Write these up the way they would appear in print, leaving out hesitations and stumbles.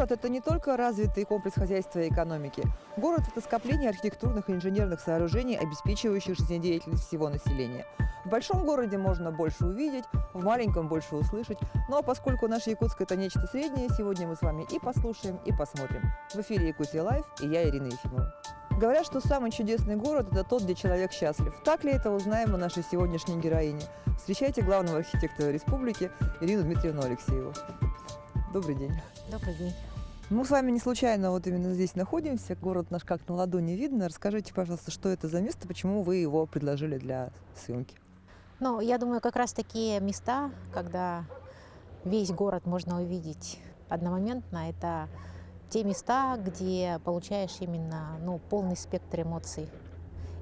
Город – это не только развитый комплекс хозяйства и экономики. Город – это скопление архитектурных и инженерных сооружений, обеспечивающих жизнедеятельность всего населения. В большом городе можно больше увидеть, в маленьком больше услышать. Ну а поскольку наш Якутск – это нечто среднее, сегодня мы с вами и послушаем, и посмотрим. В эфире «Якутия Лайв» и я, Ирина Ефимова. Говорят, что самый чудесный город – это тот, где человек счастлив. Так ли это, узнаем у нашей сегодняшней героини. Встречайте главного архитектора республики Ирину Дмитриевну Алексееву. Добрый день. Добрый день. Мы с вами не случайно вот именно здесь находимся. Город наш как на ладони видно. Расскажите, пожалуйста, что это за место, почему вы его предложили для съемки? Ну, я думаю, как раз такие места, когда весь город можно увидеть одномоментно, это те места, где получаешь именно полный спектр эмоций.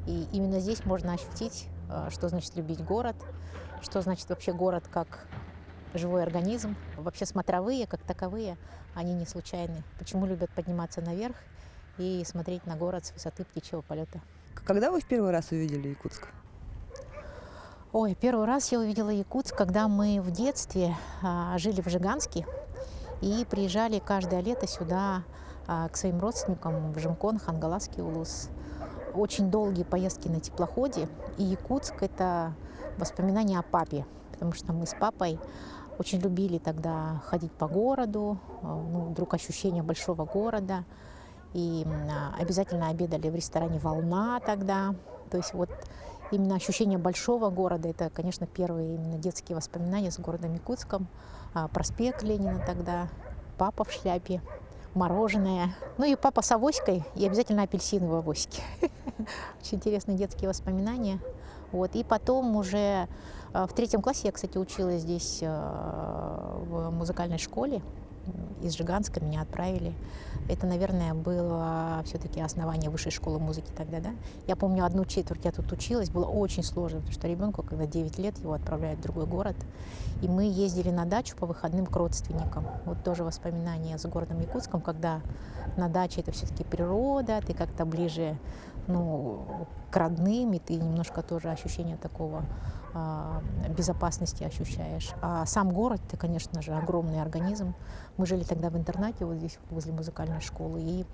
И именно здесь можно ощутить, что значит любить город, что значит вообще город как живой организм. Вообще смотровые, как таковые, они не случайны. Почему любят подниматься наверх и смотреть на город с высоты птичьего полета? Когда вы в первый раз увидели Якутск? Ой, первый раз я увидела Якутск, когда мы в детстве жили в Жиганске и приезжали каждое лето сюда к своим родственникам в Жимкон, Хангаласский улус. Очень долгие поездки на теплоходе, и Якутск – это воспоминания о папе, потому что мы с папой очень любили тогда ходить по городу, вдруг ощущение большого города, и обязательно обедали в ресторане «Волна» тогда. То есть вот именно ощущение большого города – это, конечно, первые именно детские воспоминания с городом Якутском. Проспект Ленина тогда, папа в шляпе, мороженое. Ну и папа с авоськой, и обязательно апельсины в авоське. Очень интересные детские воспоминания. Вот. И потом уже в 3 классе я, кстати, училась здесь в музыкальной школе. Из Жиганска меня отправили. Это, наверное, было все-таки основание высшей школы музыки тогда, да? Я помню, 1/4 я тут училась, было очень сложно, потому что ребенку, когда 9 лет, его отправляют в другой город. И мы ездили на дачу по выходным к родственникам. Вот тоже воспоминания с городом Якутском, когда на даче это все-таки природа, ты как-то ближе к родным, и ты немножко тоже ощущение такого безопасности ощущаешь. А сам город, это, конечно же, огромный организм. Мы жили тогда в интернате, вот здесь, возле музыкальной школы, и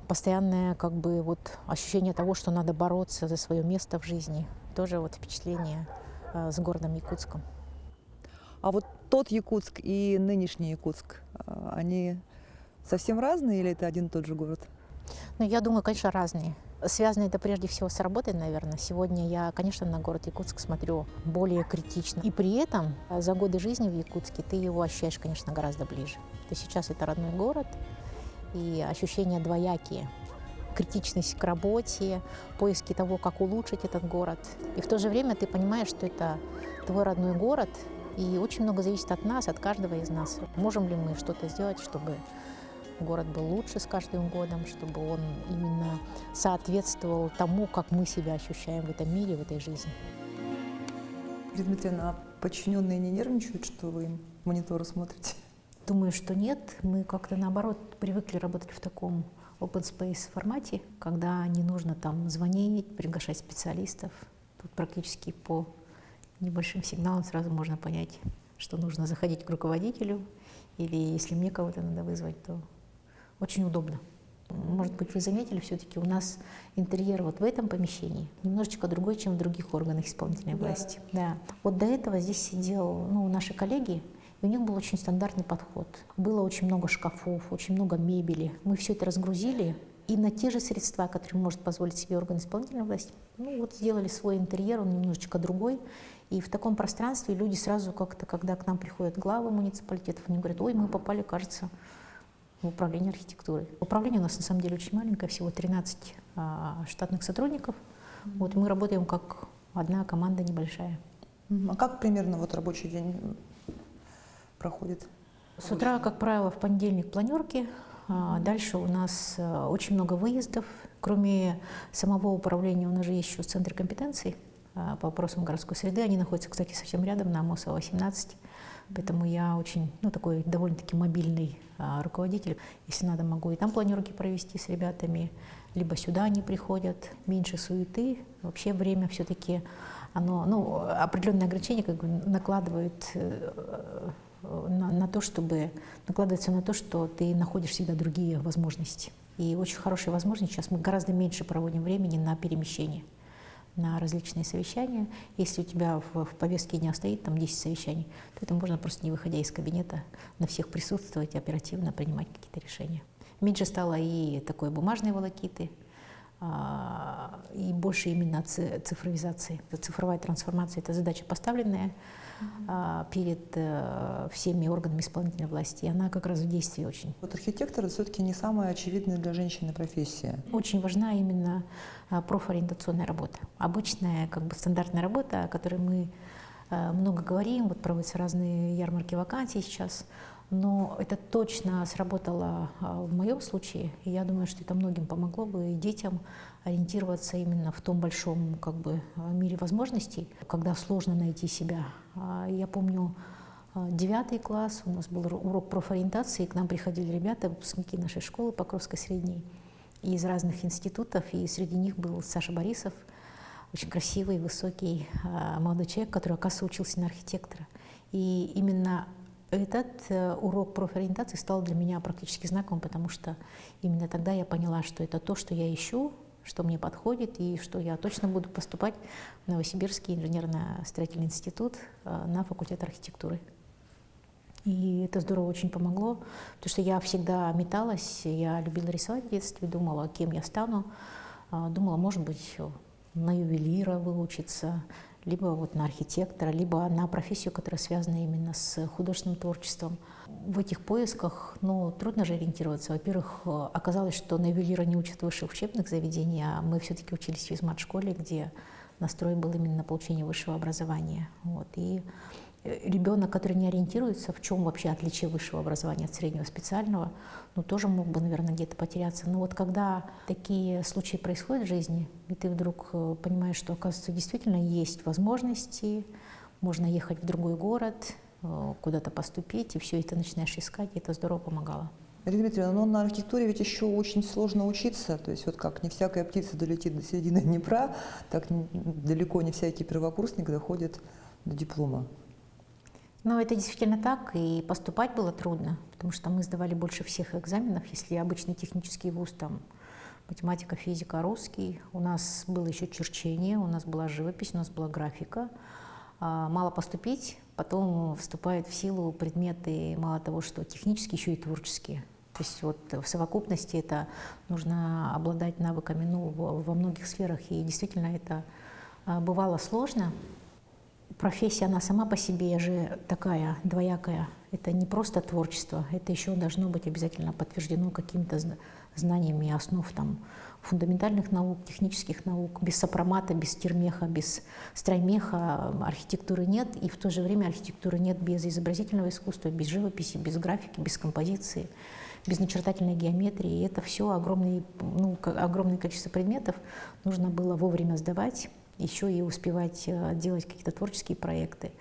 постоянное ощущение того, что надо бороться за свое место в жизни. Тоже впечатление с городом Якутском. А вот тот Якутск и нынешний Якутск, они совсем разные или это один и тот же город? Я думаю, конечно, разные. Связано это прежде всего с работой, наверное. Сегодня я, конечно, на город Якутск смотрю более критично. И при этом за годы жизни в Якутске ты его ощущаешь, конечно, гораздо ближе. То есть сейчас это родной город, и ощущения двоякие. Критичность к работе, поиски того, как улучшить этот город. И в то же время ты понимаешь, что это твой родной город, и очень много зависит от нас, от каждого из нас. Можем ли мы что-то сделать, чтобы город был лучше с каждым годом, чтобы он именно соответствовал тому, как мы себя ощущаем в этом мире, в этой жизни. Дмитриевна, а подчиненные не нервничают, что вы им мониторы смотрите? Думаю, что нет. Мы как-то наоборот привыкли работать в таком open space формате, когда не нужно там звонить, приглашать специалистов. Тут практически по небольшим сигналам сразу можно понять, что нужно заходить к руководителю, или если мне кого-то надо вызвать, то очень удобно. Может быть, вы заметили, все-таки у нас интерьер вот в этом помещении немножечко другой, чем в других органах исполнительной власти. Да. Вот до этого здесь сидел наши коллеги, и у них был очень стандартный подход. Было очень много шкафов, очень много мебели. Мы все это разгрузили, и на те же средства, которые может позволить себе орган исполнительной власти, сделали свой интерьер, он немножечко другой. И в таком пространстве люди сразу как-то, когда к нам приходят главы муниципалитетов, они говорят: ой, мы попали, кажется, в управление архитектурой. Управление у нас на самом деле очень маленькое, всего 13 штатных сотрудников. Мы работаем как одна команда небольшая. А как примерно рабочий день проходит? С утра, как правило, в понедельник планерки. Дальше у нас очень много выездов. Кроме самого управления, у нас же есть еще центр компетенций по вопросам городской среды. Они находятся, кстати, совсем рядом, на Амосова, 18. Поэтому я очень, такой довольно-таки мобильный руководитель. Если надо, могу и там планерки провести с ребятами, либо сюда они приходят. Меньше суеты. Вообще время все-таки, определенные ограничения накладывают на то, чтобы накладывается на то, что ты находишь всегда другие возможности. И очень хорошая возможность. Сейчас мы гораздо меньше проводим времени на перемещение, на различные совещания. Если у тебя в повестке дня стоит там 10 совещаний, то это можно просто не выходя из кабинета на всех присутствовать и оперативно принимать какие-то решения. Меньше стало и такой бумажной волокиты, и больше именно цифровизации. Цифровая трансформация – это задача, поставленная перед всеми органами исполнительной власти, и она как раз в действии очень. Вот архитектор – это все-таки не самая очевидная для женщины профессия. Очень важна именно профориентационная работа. Обычная, как бы стандартная работа, о которой мы много говорим, вот проводятся разные ярмарки вакансий сейчас, но это точно сработало в моем случае, и я думаю, что это многим помогло бы и детям ориентироваться именно в том большом как бы мире возможностей, когда сложно найти себя. Я помню 9 класс, у нас был урок профориентации, и к нам приходили ребята, выпускники нашей школы Покровской средней, из разных институтов, и среди них был Саша Борисов, очень красивый, высокий молодой человек, который, оказывается, учился на архитектора. И именно этот урок профориентации стал для меня практически знаковым, потому что именно тогда я поняла, что это то, что я ищу, что мне подходит, и что я точно буду поступать в Новосибирский инженерно-строительный институт на факультет архитектуры. И это здорово очень помогло, потому что я всегда металась, я любила рисовать в детстве, думала, кем я стану, думала, может быть, на ювелира выучиться, либо вот на архитектора, либо на профессию, которая связана именно с художественным творчеством. В этих поисках, трудно же ориентироваться. Во-первых, оказалось, что на ювелира не учат в высших учебных заведениях, а мы все-таки учились в физмат-школе, где настрой был именно на получение высшего образования. Вот. И ребенок, который не ориентируется, в чем вообще отличие высшего образования от среднего специального, тоже мог бы, наверное, где-то потеряться. Но вот когда такие случаи происходят в жизни, и ты вдруг понимаешь, что, оказывается, действительно есть возможности, можно ехать в другой город, куда-то поступить, и все это начинаешь искать, и это здорово помогало. Ирина Дмитриевна, но на архитектуре ведь еще очень сложно учиться, то есть вот как не всякая птица долетит до середины Днепра, так далеко не всякий первокурсник доходит до диплома. Но это действительно так, и поступать было трудно, потому что мы сдавали больше всех экзаменов. Если обычный технический вуз, там математика, физика, русский, у нас было еще черчение, у нас была живопись, у нас была графика. Мало поступить, потом вступают в силу предметы, мало того, что технические, еще и творческие. То есть вот в совокупности это нужно обладать навыками во многих сферах, и действительно это бывало сложно. Профессия, она сама по себе же такая двоякая. Это не просто творчество, это еще должно быть обязательно подтверждено какими-то знаниями основ там, фундаментальных наук, технических наук. Без сопромата, без термеха, без строймеха архитектуры нет, и в то же время архитектуры нет без изобразительного искусства, без живописи, без графики, без композиции, без начертательной геометрии. И это все огромное количество предметов нужно было вовремя сдавать, еще и успевать делать какие-то творческие проекты,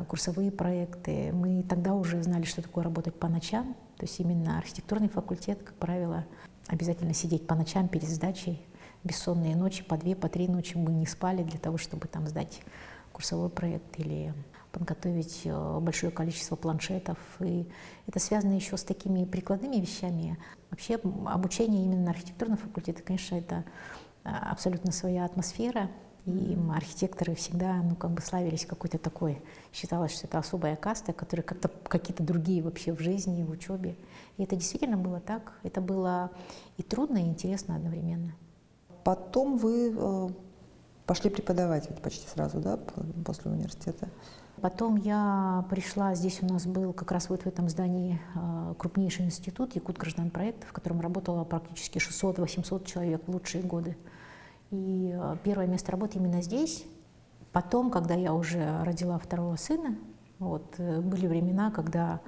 курсовые проекты. Мы тогда уже знали, что такое работать по ночам. То есть именно архитектурный факультет, как правило, обязательно сидеть по ночам перед сдачей. Бессонные ночи, по 2, по 3 ночи мы не спали для того, чтобы там сдать курсовой проект или подготовить большое количество планшетов. И это связано еще с такими прикладными вещами. Вообще обучение именно на архитектурном факультете, конечно, это абсолютно своя атмосфера. И архитекторы всегда, славились какой-то такой, считалось, что это особая каста, которые как-то какие-то другие вообще в жизни, в учебе. И это действительно было так. Это было и трудно, и интересно одновременно. Потом вы пошли преподавать почти сразу, да, после университета? Потом я пришла, здесь у нас был как раз вот в этом здании крупнейший институт Якутгражданпроект, в котором работало практически 600-800 человек в лучшие годы. И первое место работы именно здесь. Потом, когда я уже родила второго сына, были времена, когда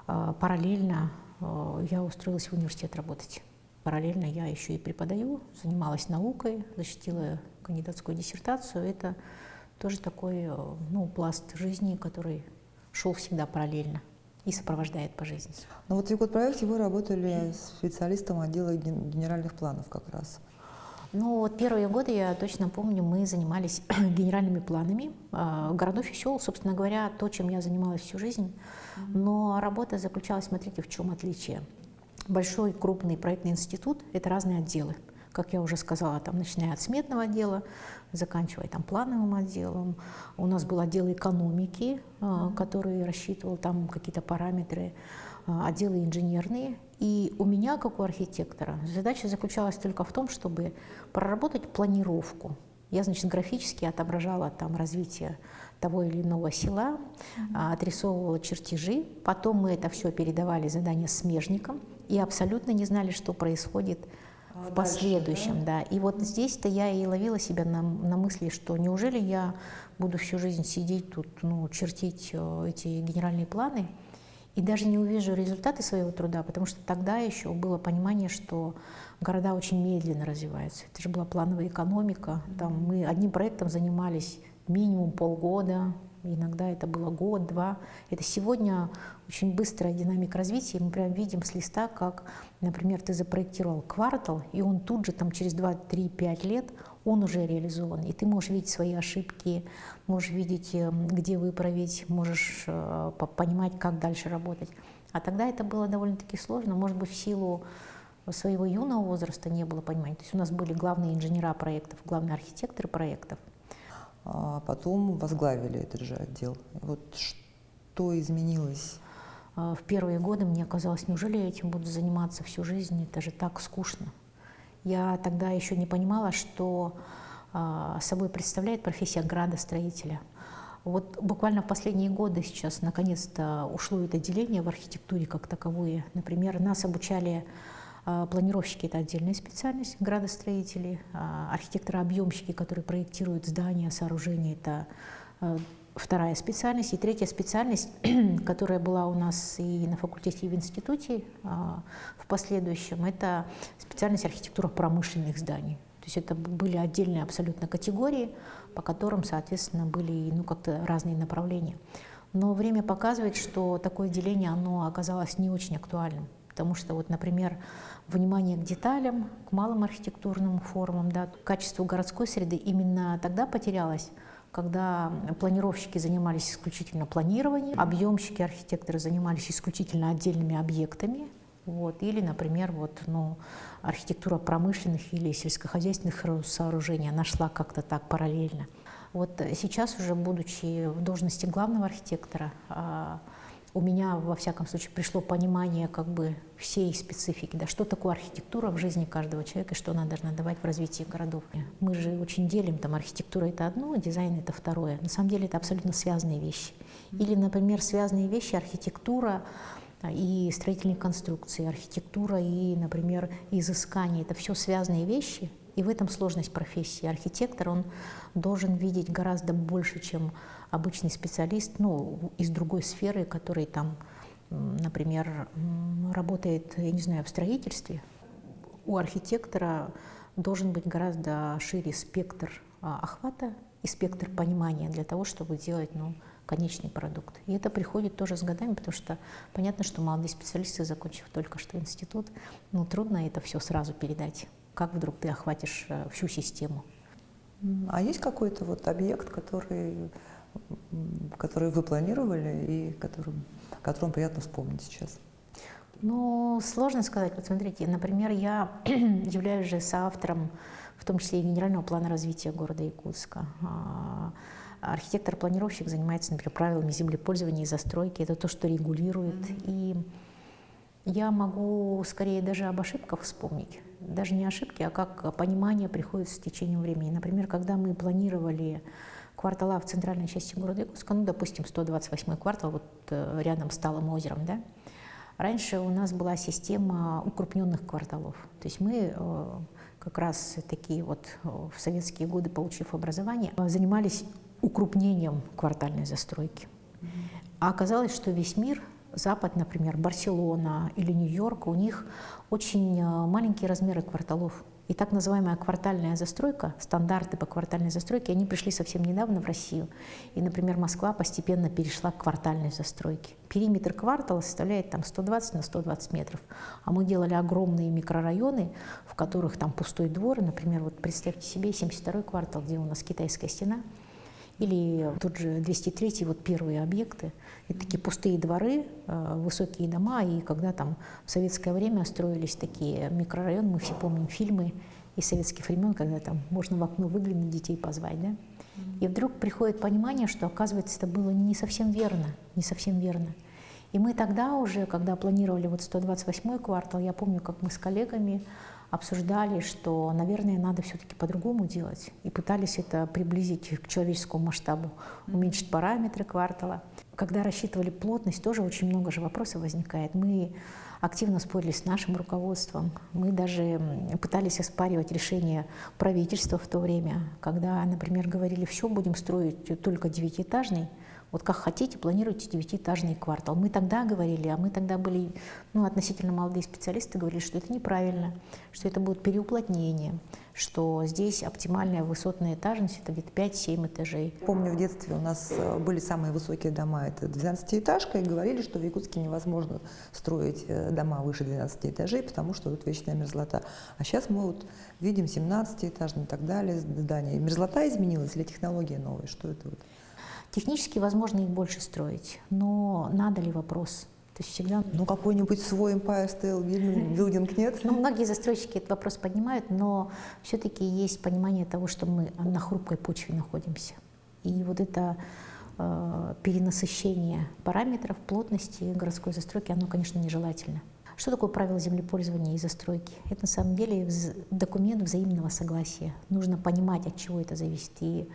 параллельно я устроилась в университет работать. Параллельно я еще и преподаю, занималась наукой, защитила кандидатскую диссертацию. Это тоже такой пласт жизни, который шел всегда параллельно и сопровождает по жизни. В Якутпроекте вы работали специалистом отдела генеральных планов как раз. Ну, вот первые годы, я точно помню, мы занимались генеральными планами городов и сел, собственно говоря, то, чем я занималась всю жизнь. Но работа заключалась, смотрите, в чем отличие. Большой, крупный проектный институт – это разные отделы. Как я уже сказала, там, начиная от сметного отдела, заканчивая там, плановым отделом. У нас был отдел экономики, который рассчитывал там какие-то параметры, отделы инженерные. И у меня, как у архитектора, задача заключалась только в том, чтобы проработать планировку. Я, значит, графически отображала там развитие того или иного села, отрисовывала чертежи. Потом мы это все передавали задание смежникам и абсолютно не знали, что происходит в последующем. Да? И вот здесь-то я и ловила себя на мысли, что неужели я буду всю жизнь сидеть тут, чертить эти генеральные планы, и даже не увижу результаты своего труда, потому что тогда еще было понимание, что города очень медленно развиваются. Это же была плановая экономика. Там мы одним проектом занимались минимум полгода, иногда это было год-два. Это сегодня очень быстрая динамика развития. Мы прям видим с листа, как, например, ты запроектировал квартал, и он тут же там, через 2-3-5 лет он уже реализован. И ты можешь видеть свои ошибки, можешь видеть, где выправить, можешь понимать, как дальше работать. А тогда это было довольно-таки сложно. Может быть, в силу своего юного возраста не было понимания. То есть у нас были главные инженера проектов, главные архитекторы проектов. А потом возглавили этот же отдел. Вот что изменилось? В первые годы мне казалось, неужели я этим буду заниматься всю жизнь? Это же так скучно. Я тогда еще не понимала, что собой представляет профессия градостроителя. Вот буквально в последние годы сейчас наконец-то ушло это деление в архитектуре как таковое. Например, нас обучали планировщики – это отдельная специальность, градостроители, архитекторы-объемщики, которые проектируют здания, сооружения – это вторая специальность. И третья специальность, которая была у нас и на факультете, и в институте в последующем, это специальность архитектура промышленных зданий. То есть это были отдельные абсолютно категории, по которым, соответственно, были как-то разные направления. Но время показывает, что такое деление, оно оказалось не очень актуальным. Потому что, вот, например, внимание к деталям, к малым архитектурным формам, да, к качеству городской среды именно тогда потерялось, когда планировщики занимались исключительно планированием, объемщики, архитекторы занимались исключительно отдельными объектами, вот, или, например, архитектура промышленных или сельскохозяйственных сооружений, она шла как-то так параллельно. Вот сейчас уже, будучи в должности главного архитектора, у меня, во всяком случае, пришло понимание всей специфики, да, что такое архитектура в жизни каждого человека и что она должна давать в развитии городов. Мы же очень делим, архитектура – это одно, дизайн – это второе. На самом деле это абсолютно связанные вещи. Или, например, связанные вещи – архитектура и строительные конструкции, архитектура и, например, изыскание – это все связанные вещи. И в этом сложность профессии. Архитектор, он должен видеть гораздо больше, чем обычный специалист, из другой сферы, который там, например, работает, я не знаю, в строительстве. У архитектора должен быть гораздо шире спектр охвата и спектр понимания для того, чтобы делать, конечный продукт. И это приходит тоже с годами, потому что понятно, что молодые специалисты, закончив только что институт, трудно это все сразу передать. Как вдруг ты охватишь всю систему? А есть какой-то объект, который вы планировали и о котором приятно вспомнить сейчас? Сложно сказать. Вот смотрите, например, я являюсь же соавтором, в том числе и генерального плана развития города Якутска. Архитектор-планировщик занимается, например, правилами землепользования и застройки. Это то, что регулирует. И я могу скорее даже об ошибках вспомнить. Даже не ошибки, а как понимание приходит с течением времени. Например, когда мы планировали квартала в центральной части города Якутска, допустим, 128-й квартал, рядом с Талым озером, да, раньше у нас была система укрупненных кварталов. То есть мы как раз такие в советские годы, получив образование, занимались укрупнением квартальной застройки. А оказалось, что весь мир, Запад, например, Барселона или Нью-Йорк, у них очень маленькие размеры кварталов. И так называемая квартальная застройка, стандарты по квартальной застройке, они пришли совсем недавно в Россию. И, например, Москва постепенно перешла к квартальной застройке. Периметр квартала составляет там 120 на 120 метров. А мы делали огромные микрорайоны, в которых там пустой двор. Например, вот представьте себе 72-й квартал, где у нас китайская стена. Или тут же 203-й, вот первые объекты. Это такие пустые дворы, высокие дома. И когда там в советское время строились такие микрорайоны, мы все помним фильмы из советских времен, когда там можно в окно выглянуть, детей позвать, да? И вдруг приходит понимание, что, оказывается, это было не совсем верно, не совсем верно. И мы тогда уже, когда планировали вот 128-й квартал, я помню, как мы с коллегами обсуждали, что, наверное, надо все-таки по-другому делать. И пытались это приблизить к человеческому масштабу, уменьшить параметры квартала. Когда рассчитывали плотность, тоже очень много же вопросов возникает. Мы активно спорили с нашим руководством. Мы даже пытались оспаривать решение правительства в то время, когда, например, говорили, все, будем строить только девятиэтажный. Вот как хотите, планируйте девятиэтажный квартал. Мы тогда говорили, а мы тогда были относительно молодые специалисты, говорили, что это неправильно, что это будет переуплотнение, что здесь оптимальная высотная этажность – это где-то 5-7 этажей. Помню, в детстве у нас были самые высокие дома, это 12-этажка, и говорили, что в Якутске невозможно строить дома выше 12 этажей, потому что тут вечная мерзлота. А сейчас мы вот видим 17-этажные и так далее здания. Мерзлота изменилась или технология новая? Что это вот? Технически возможно их больше строить, но надо ли вопрос? То есть всегда... Какой-нибудь свой Empire State Building нет? Многие застройщики этот вопрос поднимают, но все-таки есть понимание того, что мы на хрупкой почве находимся. И вот это перенасыщение параметров плотности городской застройки, оно, конечно, нежелательно. Что такое правила землепользования и застройки? Это на самом деле документ взаимного согласия. Нужно понимать, от чего это зависит. И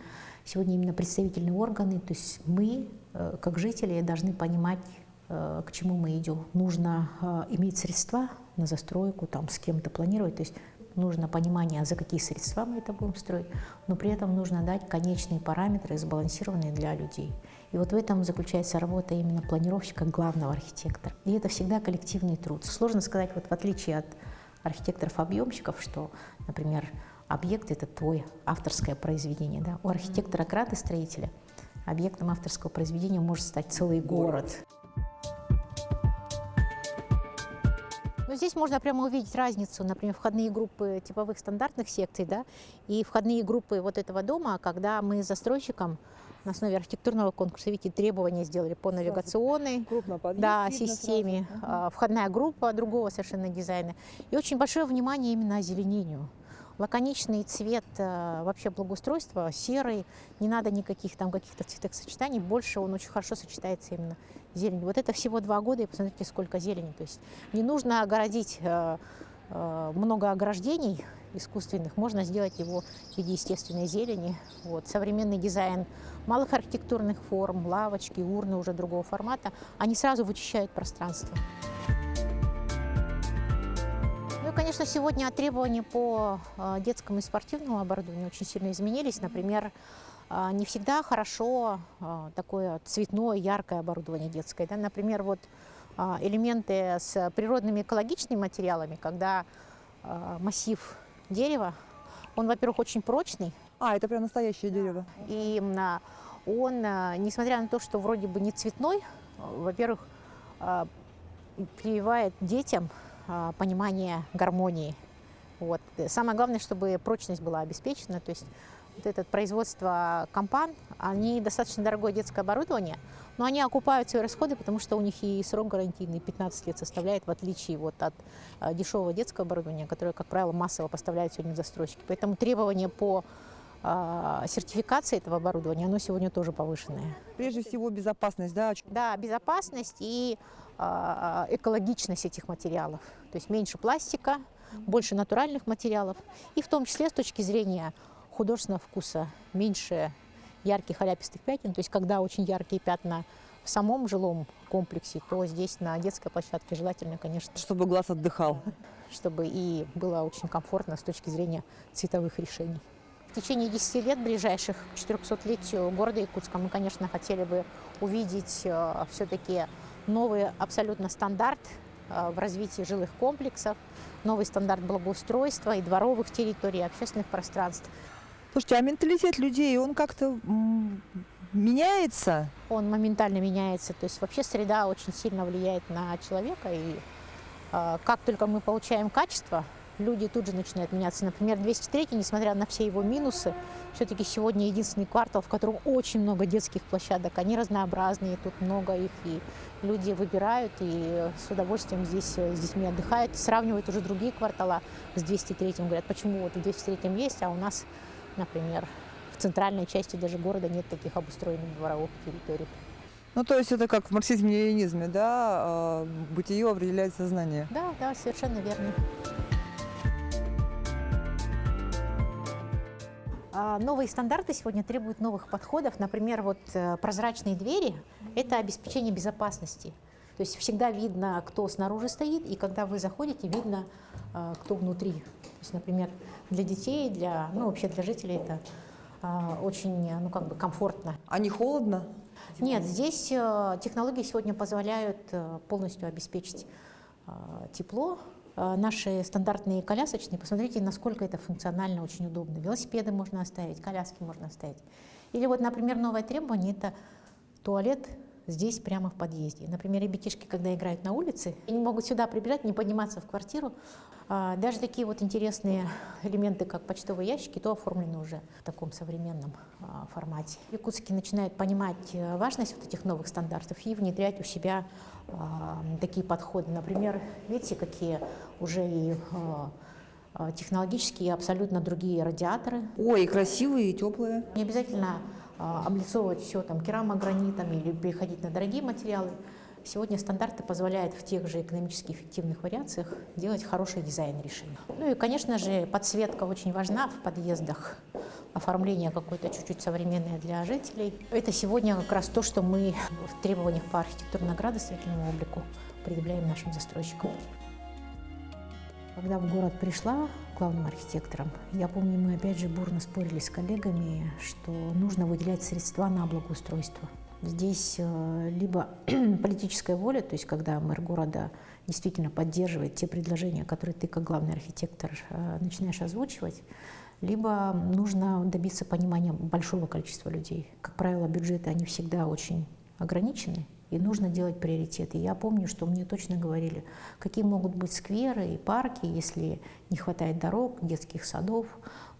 сегодня именно представительные органы, то есть мы, как жители, должны понимать, к чему мы идем. Нужно иметь средства на застройку, там, с кем-то планировать. То есть нужно понимание, за какие средства мы это будем строить, но при этом нужно дать конечные параметры, сбалансированные для людей. И вот в этом заключается работа именно планировщика, главного архитектора. И это всегда коллективный труд. Сложно сказать, вот в отличие от архитекторов-объемщиков, что, например, объект – это твое авторское произведение. Да? У архитектора-градостроителя объектом авторского произведения может стать целый город. Но здесь можно прямо увидеть разницу, например, входные группы типовых стандартных секций, да, и входные группы вот этого дома, когда мы с застройщиком на основе архитектурного конкурса, видите, требования сделали по навигационной системе, входная группа другого совершенно дизайна. И очень большое внимание именно озеленению. Лаконичный цвет вообще благоустройства, серый, не надо никаких там каких-то цветосочетаний, больше он очень хорошо сочетается именно зеленью. Вот это всего 2 года, и посмотрите, сколько зелени. То есть не нужно огородить много ограждений искусственных, можно сделать его в виде естественной зелени. Вот. Современный дизайн малых архитектурных форм, лавочки, урны уже другого формата, они сразу вычищают пространство. Ну и, конечно, сегодня требования по детскому и спортивному оборудованию очень сильно изменились. Например, не всегда хорошо такое цветное, яркое оборудование детское. Да? Например, вот элементы с природными экологичными материалами, когда массив дерева, он, во-первых, очень прочный. Это прям настоящее дерево. И он, несмотря на то, что вроде бы не цветной, во-первых, прививает детям понимание гармонии. Вот. Самое главное, чтобы прочность была обеспечена. То есть вот это производство компан, они достаточно дорогое детское оборудование, но они окупают свои расходы, потому что у них и срок гарантийный 15 лет составляет, в отличие вот от дешевого детского оборудования, которое, как правило, массово поставляют сегодня застройщики. Поэтому требования по сертификации этого оборудования, оно сегодня тоже повышенное. Прежде всего безопасность, да? Да, безопасность и экологичность этих материалов. То есть меньше пластика, больше натуральных материалов. И в том числе с точки зрения художественного вкуса меньше ярких аляпистых пятен. То есть когда очень яркие пятна в самом жилом комплексе, то здесь на детской площадке желательно, конечно. Чтобы глаз отдыхал. Чтобы и было очень комфортно с точки зрения цветовых решений. В течение 10 лет ближайших к 400-летию города Якутска мы, конечно, хотели бы увидеть все-таки новый абсолютно стандарт в развитии жилых комплексов. новый стандарт благоустройства и дворовых территорий, и общественных пространств. Слушайте, а менталитет людей, он как-то меняется? Он моментально меняется, то есть вообще среда очень сильно влияет на человека, и как только мы получаем качество, люди тут же начинают меняться. Например, 203, несмотря на все его минусы, все-таки сегодня единственный квартал, в котором очень много детских площадок. Они разнообразные, тут много их, и люди выбирают и с удовольствием здесь с детьми отдыхают. Сравнивают уже другие квартала с 203. Говорят, почему вот в 203 есть, а у нас, например, в центральной части даже города нет таких обустроенных дворовых территорий. Ну, то есть это как в марксизме-ленинизме, да? Бытие определяет сознание. Да, да, совершенно верно. Новые стандарты сегодня требуют новых подходов. Например, вот прозрачные двери – это обеспечение безопасности. То есть всегда видно, кто снаружи стоит, и когда вы заходите, видно, кто внутри. То есть, например, для детей, вообще для жителей это очень комфортно. А не холодно? Нет, здесь технологии сегодня позволяют полностью обеспечить тепло. Наши стандартные колясочные, посмотрите, насколько это функционально, очень удобно. Велосипеды можно оставить, коляски можно оставить. Или вот, например, новое требование – это туалет здесь прямо в подъезде. Например, ребятишки, когда играют на улице, они могут сюда прибежать, не подниматься в квартиру. Даже такие вот интересные элементы, как почтовые ящики, то оформлены уже в таком современном формате. Якутские начинают понимать важность вот этих новых стандартов и внедрять у себя такие подходы. Например, видите, какие уже и технологические, абсолютно другие радиаторы. Ой, и красивые, и теплые. Не обязательно облицовывать все керамогранитом или переходить на дорогие материалы. Сегодня стандарты позволяют в тех же экономически эффективных вариациях делать хороший дизайн решений. Ну и, конечно же, подсветка очень важна в подъездах. Оформление какое-то чуть-чуть современное для жителей. Это сегодня как раз то, что мы в требованиях по архитектурно-градостроительному облику предъявляем нашим застройщикам. Когда в город пришла главным архитектором, я помню, мы опять же бурно спорили с коллегами, что нужно выделять средства на благоустройство. Здесь либо политическая воля, то есть когда мэр города действительно поддерживает те предложения, которые ты как главный архитектор начинаешь озвучивать, либо нужно добиться понимания большого количества людей. Как правило, бюджеты, они всегда очень ограничены, и нужно делать приоритеты. Я помню, что мне точно говорили, какие могут быть скверы и парки, если не хватает дорог, детских садов,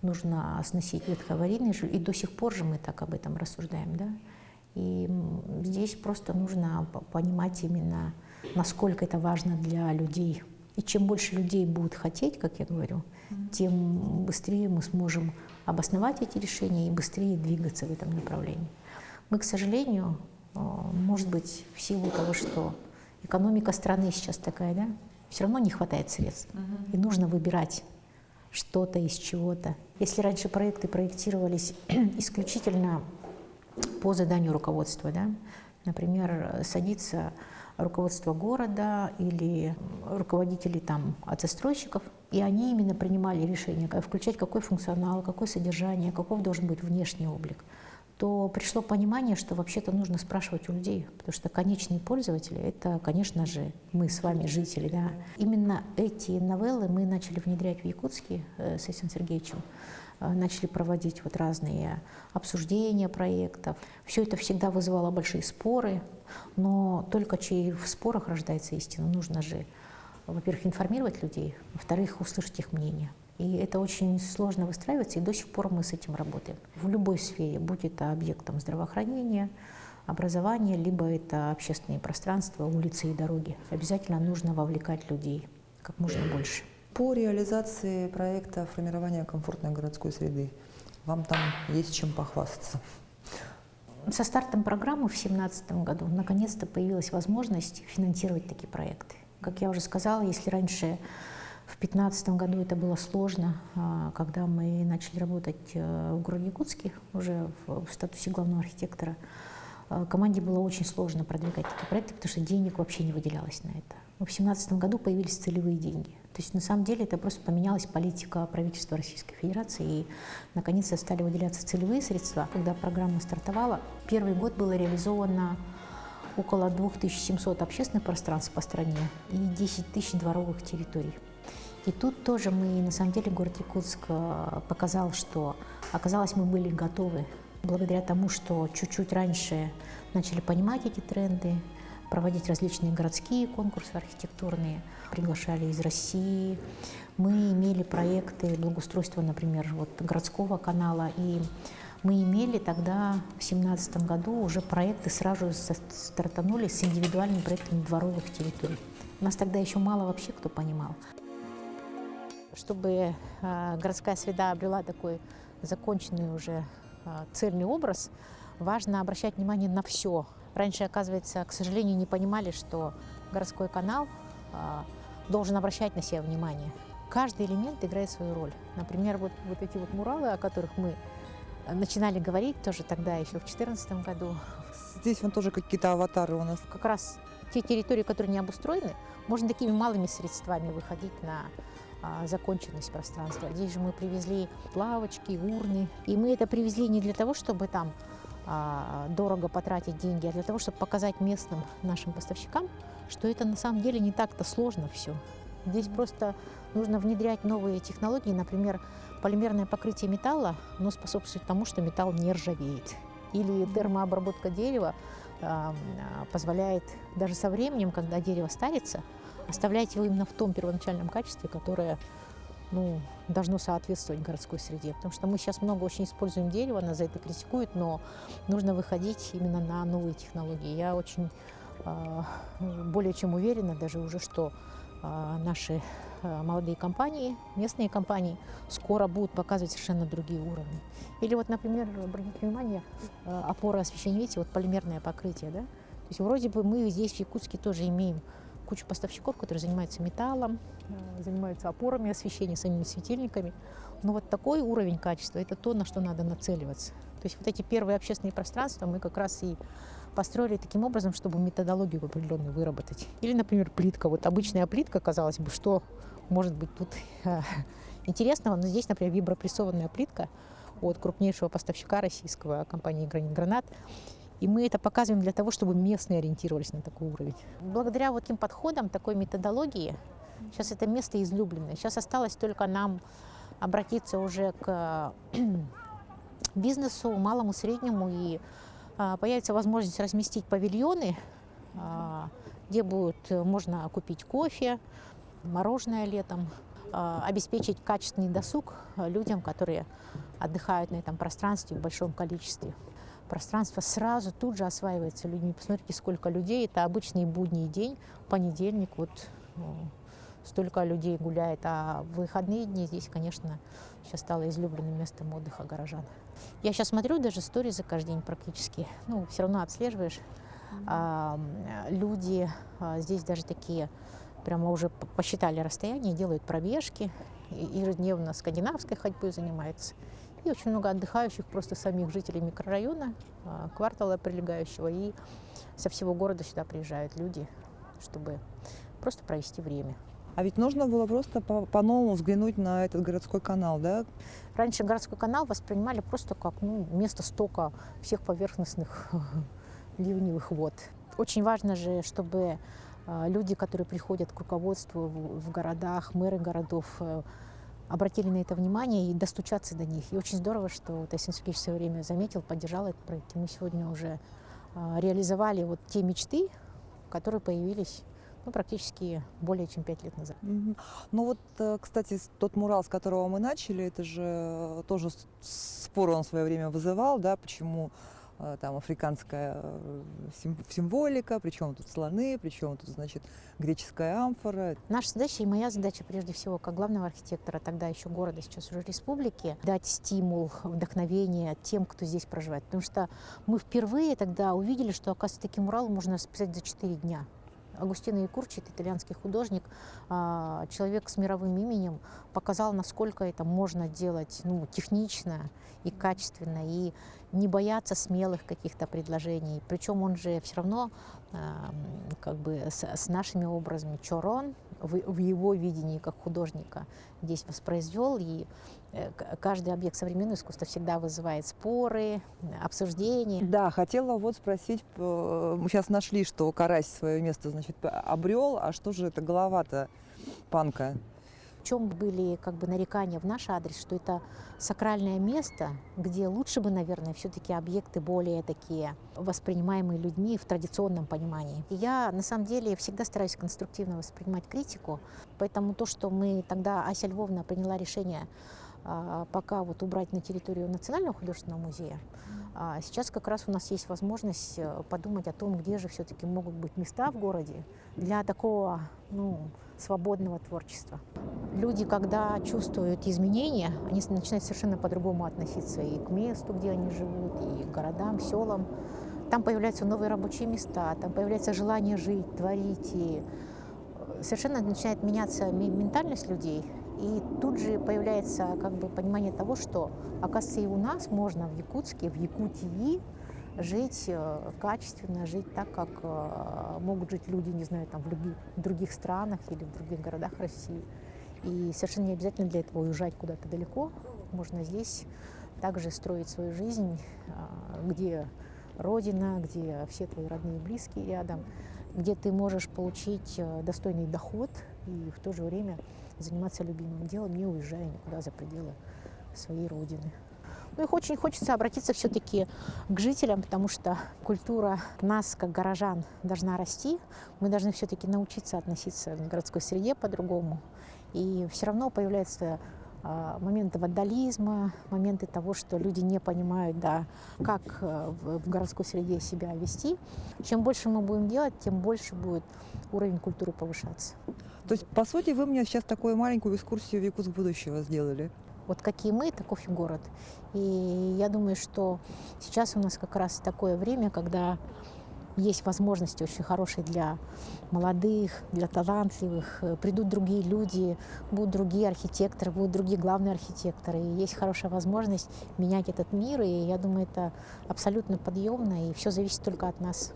нужно сносить ветхоаварийные жилье. И до сих пор же мы так об этом рассуждаем, да? И здесь просто нужно понимать именно, насколько это важно для людей. И чем больше людей будут хотеть, как я говорю, тем быстрее мы сможем обосновать эти решения и быстрее двигаться в этом направлении. Мы, к сожалению, может быть, в силу того, что экономика страны сейчас такая, да, все равно не хватает средств. И нужно выбирать что-то из чего-то. Если раньше проекты проектировались исключительно по заданию руководства, да, например, садится руководство города или руководители от застройщиков, и они именно принимали решение, включать какой функционал, какое содержание, каков должен быть внешний облик, то пришло понимание, что вообще-то нужно спрашивать у людей, потому что конечные пользователи — это, конечно же, мы с вами, жители. Да. Именно эти новеллы мы начали внедрять в Якутске с Александром Сергеевичем, начали проводить разные обсуждения проектов. Все это всегда вызывало большие споры, но только в спорах рождается истина. Нужно же, во-первых, информировать людей, во-вторых, услышать их мнение. И это очень сложно выстраивается, и до сих пор мы с этим работаем. В любой сфере, будь это объектом здравоохранения, образования, либо это общественные пространства, улицы и дороги, обязательно нужно вовлекать людей как можно больше. По реализации проекта формирования комфортной городской среды вам там есть чем похвастаться? Со стартом программы в 2017 году наконец-то появилась возможность финансировать такие проекты. Как я уже сказала, если раньше в 2015 году это было сложно, когда мы начали работать в городе Якутске, уже в статусе главного архитектора, команде было очень сложно продвигать такие проекты, потому что денег вообще не выделялось на это. Но в 2017 году появились целевые деньги. То есть на самом деле это просто поменялась политика правительства Российской Федерации, и наконец-то стали выделяться целевые средства. Когда программа стартовала, первый год было реализовано около 2700 общественных пространств по стране и 10 тысяч дворовых территорий. И тут тоже мы, на самом деле, город Якутск показал, что, оказалось, мы были готовы. Благодаря тому, что чуть-чуть раньше начали понимать эти тренды, проводить различные городские конкурсы архитектурные, приглашали из России. Мы имели проекты благоустройства, например, вот, городского канала, и мы имели тогда, в 2017 году, уже проекты сразу стартанули с индивидуальным проектом дворовых территорий. У нас тогда еще мало вообще кто понимал. Чтобы городская среда обрела такой законченный уже цельный образ, важно обращать внимание на все. Раньше, оказывается, к сожалению, не понимали, что городской канал должен обращать на себя внимание. Каждый элемент играет свою роль. Например, вот эти вот муралы, о которых мы начинали говорить тоже тогда, еще в 2014 году. Здесь вон тоже какие-то аватары у нас. Как раз те территории, которые не обустроены, можно такими малыми средствами выходить на законченность пространства. Здесь же мы привезли лавочки, урны. И мы это привезли не для того, чтобы там дорого потратить деньги, а для того, чтобы показать местным нашим поставщикам, что это на самом деле не так-то сложно все. Здесь просто нужно внедрять новые технологии. Например, полимерное покрытие металла, оно способствует тому, что металл не ржавеет. Или термообработка дерева позволяет даже со временем, когда дерево старится, оставлять его именно в том первоначальном качестве, которое должно соответствовать городской среде. Потому что мы сейчас много очень используем дерево, нас за это критикуют, но нужно выходить именно на новые технологии. Я очень более чем уверена даже уже, что наши молодые компании, местные компании скоро будут показывать совершенно другие уровни. Или вот, например, обратите внимание, опора освещения, видите, вот полимерное покрытие, да? То есть вроде бы мы здесь в Якутске тоже имеем кучу поставщиков, которые занимаются металлом, занимаются опорами освещения, самими светильниками. Но вот такой уровень качества – это то, на что надо нацеливаться. То есть вот эти первые общественные пространства мы как раз и построили таким образом, чтобы методологию определенную выработать. Или, например, плитка. Вот обычная плитка, казалось бы, что может быть тут интересного. Но здесь, например, вибропрессованная плитка от крупнейшего поставщика российского, компании «Гранит Гранат». И мы это показываем для того, чтобы местные ориентировались на такой уровень. Благодаря вот таким подходам, такой методологии, сейчас это место излюбленное. Сейчас осталось только нам обратиться уже к бизнесу, малому, среднему, и появится возможность разместить павильоны, где можно купить кофе, мороженое летом, обеспечить качественный досуг людям, которые отдыхают на этом пространстве в большом количестве. Пространство сразу тут же осваивается людьми. Посмотрите, сколько людей. Это обычный будний день, понедельник, вот столько людей гуляет. А в выходные дни здесь, конечно, сейчас стало излюбленным местом отдыха горожан. Я сейчас смотрю даже сторизы каждый день практически. Все равно отслеживаешь. Люди здесь даже такие, прямо уже посчитали расстояние, делают пробежки. Ежедневно скандинавской ходьбой занимаются. И очень много отдыхающих просто самих жителей микрорайона, квартала прилегающего. И со всего города сюда приезжают люди, чтобы просто провести время. А ведь нужно было просто по-новому взглянуть на этот городской канал, да? Раньше городской канал воспринимали просто как место стока всех поверхностных ливневых вод. Очень важно же, чтобы люди, которые приходят к руководству в городах, мэры городов, обратили на это внимание и достучаться до них. И очень здорово, что Тайсон Сергеевич в свое время заметил, поддержал этот проект. И мы сегодня уже реализовали вот те мечты, которые появились практически более чем 5 лет назад. Ну вот, кстати, тот мурал, с которого мы начали, это же тоже спор он в свое время вызывал, да, почему там африканская символика, причем тут слоны, причем тут, значит, греческая амфора. Наша задача и моя задача, прежде всего, как главного архитектора тогда еще города, сейчас уже республики, дать стимул, вдохновение тем, кто здесь проживает. Потому что мы впервые тогда увидели, что, оказывается, такие муралы можно расписать за 4 дня. Агустино Якурчи, итальянский художник, человек с мировым именем, показал, насколько это можно делать технично и качественно, и не бояться смелых каких-то предложений. Причем он же все равно с нашими образами Чорон в его видении как художника здесь воспроизвел. И каждый объект современного искусства всегда вызывает споры, обсуждения. Да, хотела вот спросить, мы сейчас нашли, что карась свое место, значит, обрел, а что же это голова-то панка? чем были как бы нарекания в наш адрес, что это сакральное место, где лучше бы, наверное, все-таки объекты более такие воспринимаемые людьми в традиционном понимании. И я, на самом деле, всегда стараюсь конструктивно воспринимать критику, поэтому то, что мы тогда, Ася Львовна приняла решение пока вот убрать на территорию Национального художественного музея, сейчас как раз у нас есть возможность подумать о том, где же все-таки могут быть места в городе для такого, свободного творчества. Люди, когда чувствуют изменения, они начинают совершенно по-другому относиться и к месту, где они живут, и к городам, селам. Там появляются новые рабочие места, там появляется желание жить, творить, и совершенно начинает меняться ментальность людей. И тут же появляется как бы понимание того, что, оказывается, и у нас можно в Якутске, в Якутии жить качественно, жить так, как могут жить люди, не знаю, там в других странах или в других городах России. И совершенно не обязательно для этого уезжать куда-то далеко. Можно здесь также строить свою жизнь, где родина, где все твои родные и близкие рядом, где ты можешь получить достойный доход и в то же время заниматься любимым делом, не уезжая никуда за пределы своей родины. Их очень хочется обратиться все-таки к жителям, потому что культура нас, как горожан, должна расти. Мы должны все-таки научиться относиться к городской среде по-другому. И все равно появляются моменты вандализма, моменты того, что люди не понимают, как в городской среде себя вести. Чем больше мы будем делать, тем больше будет уровень культуры повышаться. То есть, по сути, вы мне сейчас такую маленькую экскурсию в Якутск будущего сделали. Вот какие мы, таков и город. И я думаю, что сейчас у нас как раз такое время, когда есть возможности очень хорошие для молодых, для талантливых. Придут другие люди, будут другие архитекторы, будут другие главные архитекторы. И есть хорошая возможность менять этот мир. И я думаю, это абсолютно подъемно, и все зависит только от нас.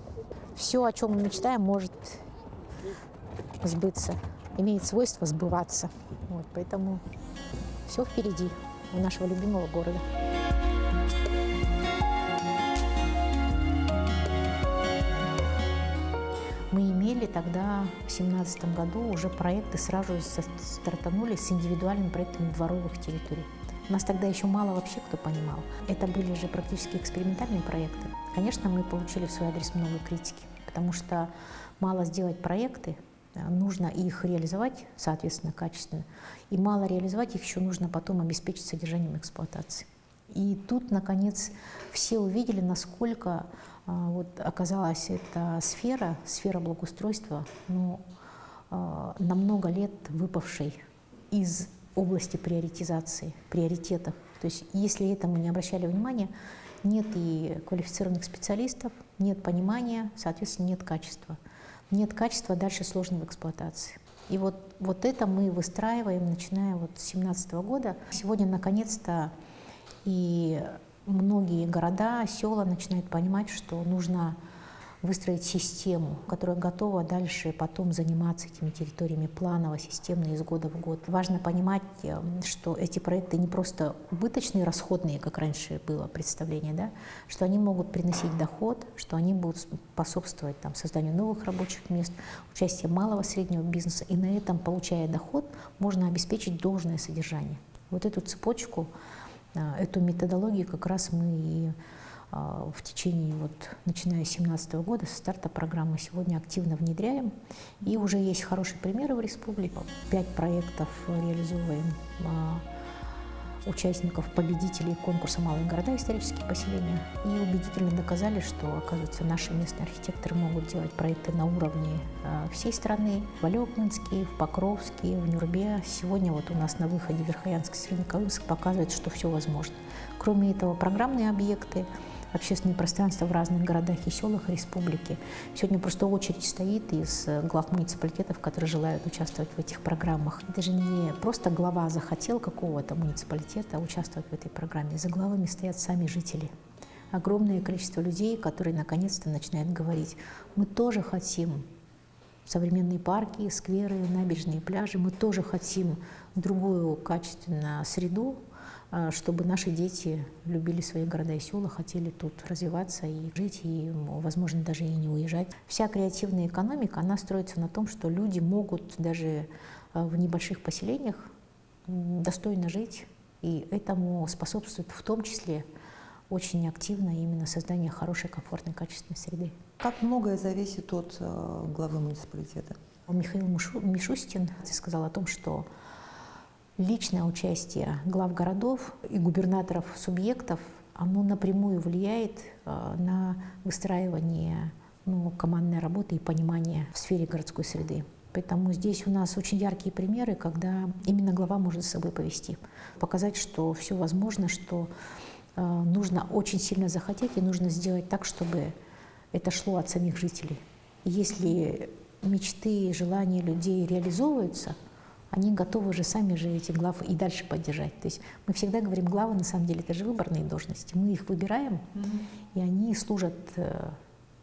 Все, о чем мы мечтаем, может сбыться, имеет свойство сбываться. Вот, поэтому все впереди у нашего любимого города. Мы имели тогда, в 2017 году, уже проекты сразу стартанули с индивидуальными проектами дворовых территорий. У нас тогда еще мало вообще кто понимал. Это были же практически экспериментальные проекты. Конечно, мы получили в свой адрес много критики, потому что мало сделать проекты, нужно их реализовать, соответственно, качественно. И мало реализовать их еще нужно потом обеспечить содержанием эксплуатации. И тут, наконец, все увидели, насколько оказалась эта сфера благоустройства, на много лет выпавшей из области приоритизации, приоритетов. То есть если этому не обращали внимания, нет и квалифицированных специалистов, нет понимания, соответственно, нет качества. Нет качества, дальше сложно в эксплуатации. И вот это мы выстраиваем, начиная с 2017 года. Сегодня, наконец-то, и многие города, села начинают понимать, что нужно выстроить систему, которая готова дальше потом заниматься этими территориями планово, системно, из года в год. Важно понимать, что эти проекты не просто убыточные, расходные, как раньше было представление, что они могут приносить доход, что они будут способствовать созданию новых рабочих мест, участию малого и среднего бизнеса, и на этом, получая доход, можно обеспечить должное содержание. Вот эту цепочку, эту методологию как раз мы и в течение, начиная с 2017 года, со старта программы сегодня активно внедряем. И уже есть хорошие примеры в республике. 5 проектов реализовываем участников, победителей конкурса «Малые города. Исторические поселения». И убедительно доказали, что, оказывается, наши местные архитекторы могут делать проекты на уровне всей страны. В Алекнинске, в Покровске, в Нюрбе. Сегодня у нас на выходе Верхоянск, Среднеколымск показывает, что все возможно. Кроме этого, программные объекты, общественные пространства в разных городах и селах республики. Сегодня просто очередь стоит из глав муниципалитетов, которые желают участвовать в этих программах. Это же не просто глава захотел какого-то муниципалитета участвовать в этой программе. За главами стоят сами жители. Огромное количество людей, которые наконец-то начинают говорить: мы тоже хотим современные парки, скверы, набережные, пляжи, мы тоже хотим другую качественную среду, чтобы наши дети любили свои города и села, хотели тут развиваться и жить, и, возможно, даже и не уезжать. Вся креативная экономика, она строится на том, что люди могут даже в небольших поселениях достойно жить, и этому способствует в том числе очень активно именно создание хорошей, комфортной, качественной среды. Как многое зависит от главы муниципалитета? Михаил Мишустин сказал о том, что личное участие глав городов и губернаторов субъектов, оно напрямую влияет на выстраивание командной работы и понимания в сфере городской среды. Поэтому здесь у нас очень яркие примеры, когда именно глава может за собой повести, показать, что все возможно, что нужно очень сильно захотеть и нужно сделать так, чтобы это шло от самих жителей. И если мечты, желания людей реализовываются, они готовы же сами же этих глав и дальше поддержать. То есть мы всегда говорим, главы на самом деле это же выборные должности. Мы их выбираем, и они служат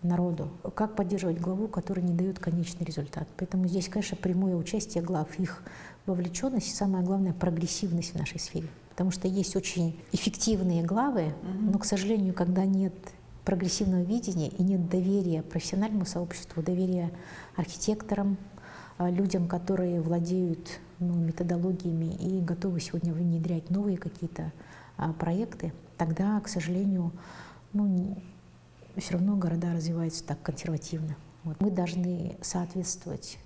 народу. Как поддерживать главу, который не дает конечный результат? Поэтому здесь, конечно, прямое участие глав, их вовлеченность и, самое главное, прогрессивность в нашей сфере. Потому что есть очень эффективные главы, но, к сожалению, когда нет прогрессивного видения и нет доверия профессиональному сообществу, доверия архитекторам, людям, которые владеют методологиями и готовы сегодня внедрять новые какие-то проекты, тогда, к сожалению, все равно города развиваются так консервативно. Вот. Мы должны соответствовать,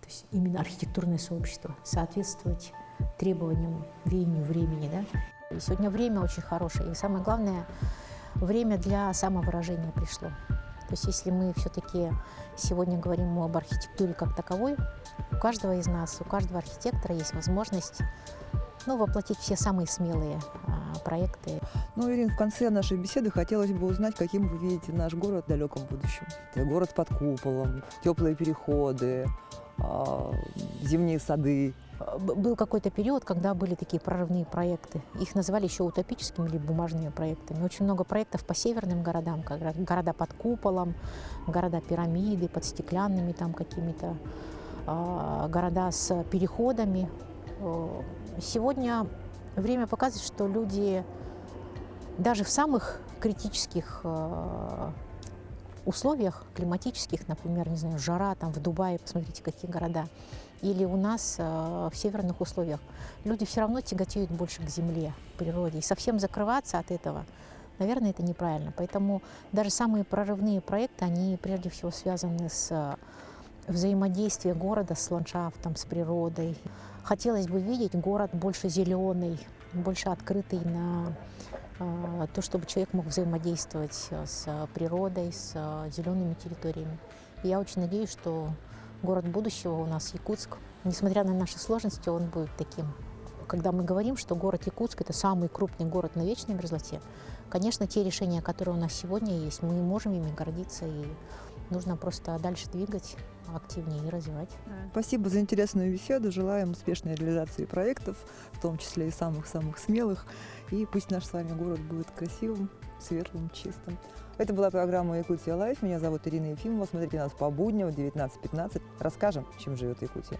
то есть именно архитектурное сообщество, соответствовать требованиям, веянию времени. Да? И сегодня время очень хорошее, и самое главное, время для самовыражения пришло. То есть если мы все-таки сегодня говорим об архитектуре как таковой, у каждого из нас, у каждого архитектора есть возможность воплотить все самые смелые проекты. Ирина, в конце нашей беседы хотелось бы узнать, каким вы видите наш город в далеком будущем. Это город под куполом, теплые переходы, зимние сады. Был какой-то период, когда были такие прорывные проекты. Их называли еще утопическими или бумажными проектами. Очень много проектов по северным городам, города под куполом, города-пирамиды, под стеклянными какими-то, города с переходами. Сегодня время показывает, что люди даже в самых критических условиях климатических, например, жара в Дубае, посмотрите, какие города, или у нас в северных условиях, люди все равно тяготеют больше к земле, к природе. И совсем закрываться от этого, наверное, это неправильно. Поэтому даже самые прорывные проекты, они прежде всего связаны с взаимодействием города с ландшафтом, с природой. Хотелось бы видеть город больше зеленый, больше открытый на то, чтобы человек мог взаимодействовать с природой, с зелеными территориями. И я очень надеюсь, что город будущего у нас, Якутск, несмотря на наши сложности, он будет таким. Когда мы говорим, что город Якутск – это самый крупный город на вечной мерзлоте, конечно, те решения, которые у нас сегодня есть, мы можем ими гордиться, и нужно просто дальше двигать активнее и развивать. Спасибо за интересную беседу. Желаем успешной реализации проектов, в том числе и самых-самых смелых. И пусть наш с вами город будет красивым, светлым, чистым. Это была программа «Якутия Лайф». Меня зовут Ирина Ефимова. Смотрите нас по будням в 19:15. Расскажем, чем живет Якутия.